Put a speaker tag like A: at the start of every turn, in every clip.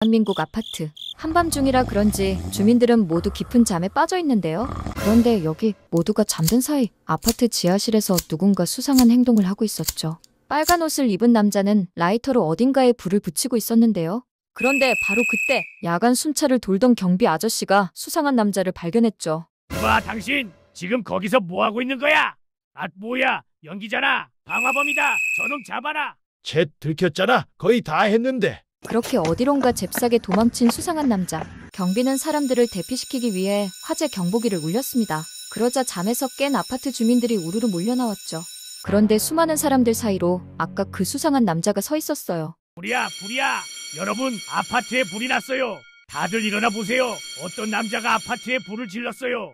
A: 대한민국 아파트. 한밤중이라 그런지 주민들은 모두 깊은 잠에 빠져 있는데요. 그런데 여기 모두가 잠든 사이 아파트 지하실에서 누군가 수상한 행동을 하고 있었죠. 빨간 옷을 입은 남자는 라이터로 어딘가에 불을 붙이고 있었는데요. 그런데 바로 그때 야간 순찰을 돌던 경비 아저씨가 수상한 남자를 발견했죠.
B: 봐, 당신 지금 거기서 뭐 하고 있는 거야? 아, 뭐야, 연기잖아. 방화범이다. 저놈 잡아라.
C: 쟤 들켰잖아. 거의 다 했는데.
A: 그렇게 어디론가 잽싸게 도망친 수상한 남자. 경비는 사람들을 대피시키기 위해 화재 경보기를 울렸습니다. 그러자 잠에서 깬 아파트 주민들이 우르르 몰려나왔죠. 그런데 수많은 사람들 사이로 아까 그 수상한 남자가 서 있었어요.
B: 불이야. 여러분, 아파트에 불이 났어요. 다들 일어나 보세요. 어떤 남자가 아파트에 불을 질렀어요.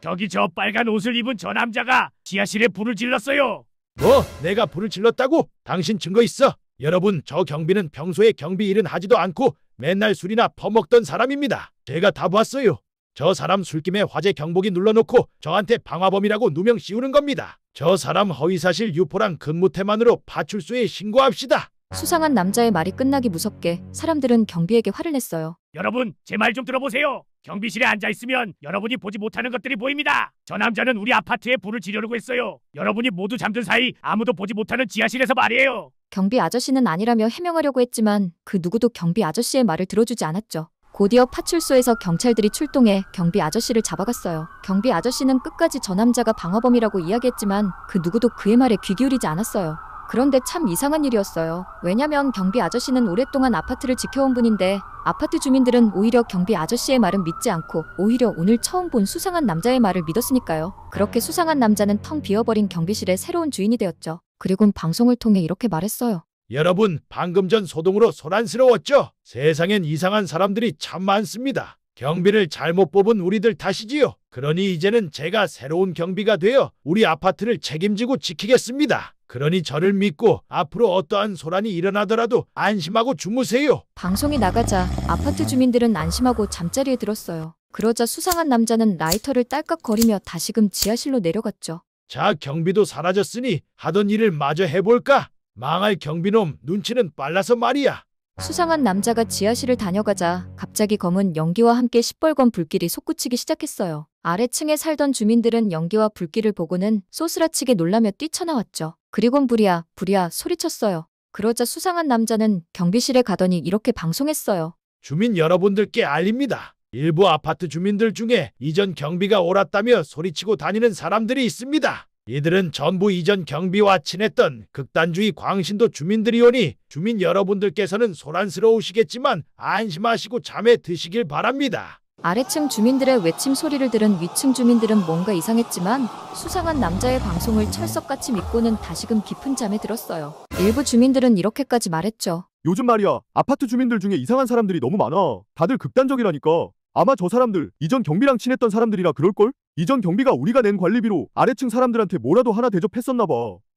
B: 저기 저 빨간 옷을 입은 저 남자가 지하실에 불을 질렀어요.
C: 뭐? 내가 불을 질렀다고? 당신 증거 있어? 여러분, 저 경비는 평소에 경비 일은 하지도 않고 맨날 술이나 퍼먹던 사람입니다. 제가 다 봤어요. 저 사람 술김에 화재 경보기 눌러놓고 저한테 방화범이라고 누명 씌우는 겁니다. 저 사람 허위사실 유포랑 근무태만으로 파출소에 신고합시다.
A: 수상한 남자의 말이 끝나기 무섭게 사람들은 경비에게 화를 냈어요.
B: 여러분, 제 말 좀 들어보세요. 경비실에 앉아있으면 여러분이 보지 못하는 것들이 보입니다. 저 남자는 우리 아파트에 불을 지르려고 했어요. 여러분이 모두 잠든 사이 아무도 보지 못하는 지하실에서 말이에요.
A: 경비 아저씨는 아니라며 해명하려고 했지만 그 누구도 경비 아저씨의 말을 들어주지 않았죠. 곧이어 파출소에서 경찰들이 출동해 경비 아저씨를 잡아갔어요. 경비 아저씨는 끝까지 저 남자가 방화범이라고 이야기했지만 그 누구도 그의 말에 귀 기울이지 않았어요. 그런데 참 이상한 일이었어요. 왜냐면 경비 아저씨는 오랫동안 아파트를 지켜온 분인데 아파트 주민들은 오히려 경비 아저씨의 말은 믿지 않고 오히려 오늘 처음 본 수상한 남자의 말을 믿었으니까요. 그렇게 수상한 남자는 텅 비어버린 경비실의 새로운 주인이 되었죠. 그리곤 방송을 통해 이렇게 말했어요.
C: 여러분, 방금 전 소동으로 소란스러웠죠? 세상엔 이상한 사람들이 참 많습니다. 경비를 잘못 뽑은 우리들 탓이지요. 그러니 이제는 제가 새로운 경비가 되어 우리 아파트를 책임지고 지키겠습니다. 그러니 저를 믿고 앞으로 어떠한 소란이 일어나더라도 안심하고 주무세요.
A: 방송이 나가자 아파트 주민들은 안심하고 잠자리에 들었어요. 그러자 수상한 남자는 라이터를 딸깍거리며 다시금 지하실로 내려갔죠.
C: 자, 경비도 사라졌으니 하던 일을 마저 해볼까? 망할 경비놈, 눈치는 빨라서 말이야.
A: 수상한 남자가 지하실을 다녀가자 갑자기 검은 연기와 함께 시뻘건 불길이 솟구치기 시작했어요. 아래층에 살던 주민들은 연기와 불길을 보고는 쏘스라치게 놀라며 뛰쳐나왔죠. 그리곤 불이야 소리쳤어요. 그러자 수상한 남자는 경비실에 가더니 이렇게 방송했어요.
C: 주민 여러분들께 알립니다. 일부 아파트 주민들 중에 이전 경비가 옳았다며 소리치고 다니는 사람들이 있습니다. 이들은 전부 이전 경비와 친했던 극단주의 광신도 주민들이오니 주민 여러분들께서는 소란스러우시겠지만 안심하시고 잠에 드시길 바랍니다.
A: 아래층 주민들의 외침 소리를 들은 위층 주민들은 뭔가 이상했지만 수상한 남자의 방송을 철석같이 믿고는 다시금 깊은 잠에 들었어요. 일부 주민들은 이렇게까지 말했죠.
D: 요즘 말이야, 아파트 주민들 중에 이상한 사람들이 너무 많아. 다들 극단적이라니까. 아마 저 사람들 이전 경비랑 친했던 사람들이라 그럴걸? 이전 경비가 우리가 낸 관리비로 아래층 사람들한테 뭐라도 하나 대접했었나 봐.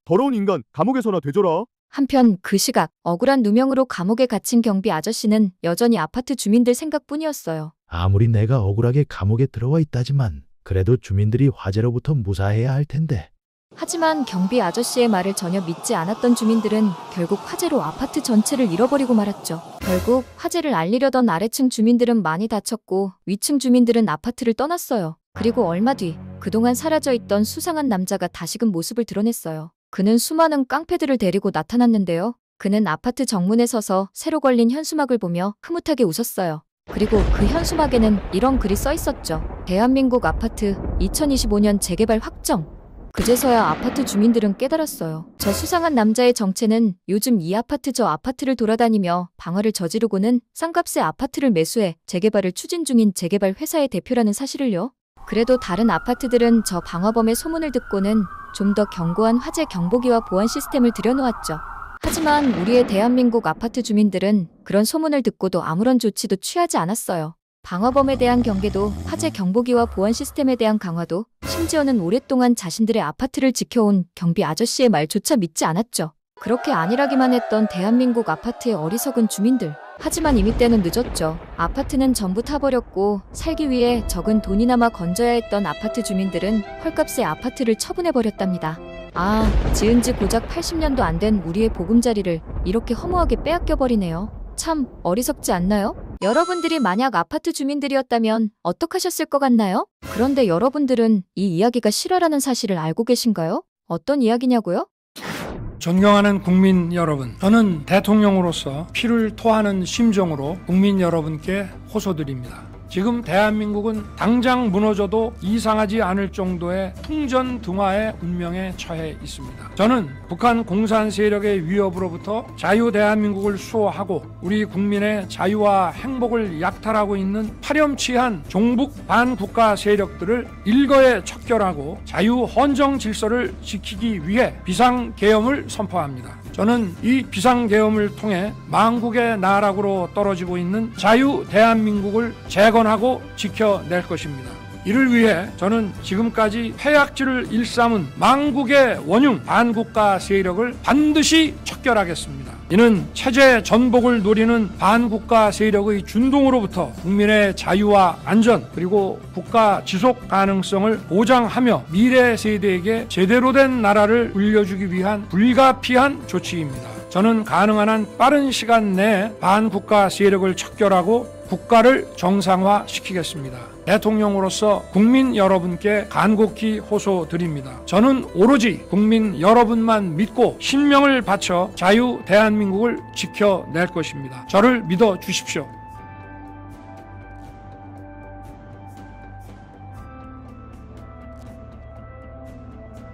D: 더러운 인간, 감옥에서나 되줘라.
A: 한편 그 시각 억울한 누명으로 감옥에 갇힌 경비 아저씨는 여전히 아파트 주민들 생각뿐이었어요.
C: 아무리 내가 억울하게 감옥에 들어와 있다지만 그래도 주민들이 화재로부터 무사해야 할 텐데.
A: 하지만 경비 아저씨의 말을 전혀 믿지 않았던 주민들은 결국 화재로 아파트 전체를 잃어버리고 말았죠. 결국 화재를 알리려던 아래층 주민들은 많이 다쳤고 위층 주민들은 아파트를 떠났어요. 그리고 얼마 뒤 그동안 사라져 있던 수상한 남자가 다시금 모습을 드러냈어요. 그는 수많은 깡패들을 데리고 나타났는데요. 그는 아파트 정문에 서서 새로 걸린 현수막을 보며 흐뭇하게 웃었어요. 그리고 그 현수막에는 이런 글이 써 있었죠. 대한민국 아파트 2025년 재개발 확정. 그제서야 아파트 주민들은 깨달았어요. 저 수상한 남자의 정체는 요즘 이 아파트 저 아파트를 돌아다니며 방화를 저지르고는 싼값에 아파트를 매수해 재개발을 추진 중인 재개발 회사의 대표라는 사실을요. 그래도 다른 아파트들은 저 방화범의 소문을 듣고는 좀 더 견고한 화재 경보기와 보안 시스템을 들여놓았죠. 하지만 우리의 대한민국 아파트 주민들은 그런 소문을 듣고도 아무런 조치도 취하지 않았어요. 방화범에 대한 경계도 화재 경보기와 보안 시스템에 대한 강화도 심지어는 오랫동안 자신들의 아파트를 지켜온 경비 아저씨의 말조차 믿지 않았죠. 그렇게 안일하기만 했던 대한민국 아파트의 어리석은 주민들. 하지만 이미 때는 늦었죠. 아파트는 전부 타버렸고 살기 위해 적은 돈이나마 건져야 했던 아파트 주민들은 헐값에 아파트를 처분해버렸답니다. 지은 지 고작 80년도 안 된 우리의 보금자리를 이렇게 허무하게 빼앗겨버리네요. 참 어리석지 않나요? 여러분들이 만약 아파트 주민들이었다면 어떡하셨을 것 같나요? 그런데 여러분들은 이 이야기가 실화라는 사실을 알고 계신가요? 어떤 이야기냐고요?
E: 존경하는 국민 여러분, 저는 대통령으로서 피를 토하는 심정으로 국민 여러분께 호소드립니다. 지금 대한민국은 당장 무너져도 이상하지 않을 정도의 풍전등화의 운명에 처해 있습니다. 저는 북한 공산 세력의 위협으로부터 자유 대한민국을 수호하고 우리 국민의 자유와 행복을 약탈하고 있는 파렴치한 종북 반국가 세력들을 일거에 척결하고 자유 헌정 질서를 지키기 위해 비상계엄을 선포합니다. 저는 이 비상계엄을 통해 망국의 나락으로 떨어지고 있는 자유 대한민국을 재건하고 지켜낼 것입니다. 이를 위해 저는 지금까지 폐악질을 일삼은 망국의 원흉 반국가 세력을 반드시 척결하겠습니다. 이는 체제 전복을 노리는 반국가 세력의 준동으로부터 국민의 자유와 안전 그리고 국가 지속 가능성을 보장하며 미래 세대에게 제대로 된 나라를 물려주기 위한 불가피한 조치입니다. 저는 가능한 한 빠른 시간 내에 반국가 세력을 척결하고 국가를 정상화시키겠습니다. 대통령으로서 국민 여러분께 간곡히 호소드립니다. 저는 오로지 국민 여러분만 믿고 신명을 바쳐 자유 대한민국을 지켜낼 것입니다. 저를 믿어 주십시오.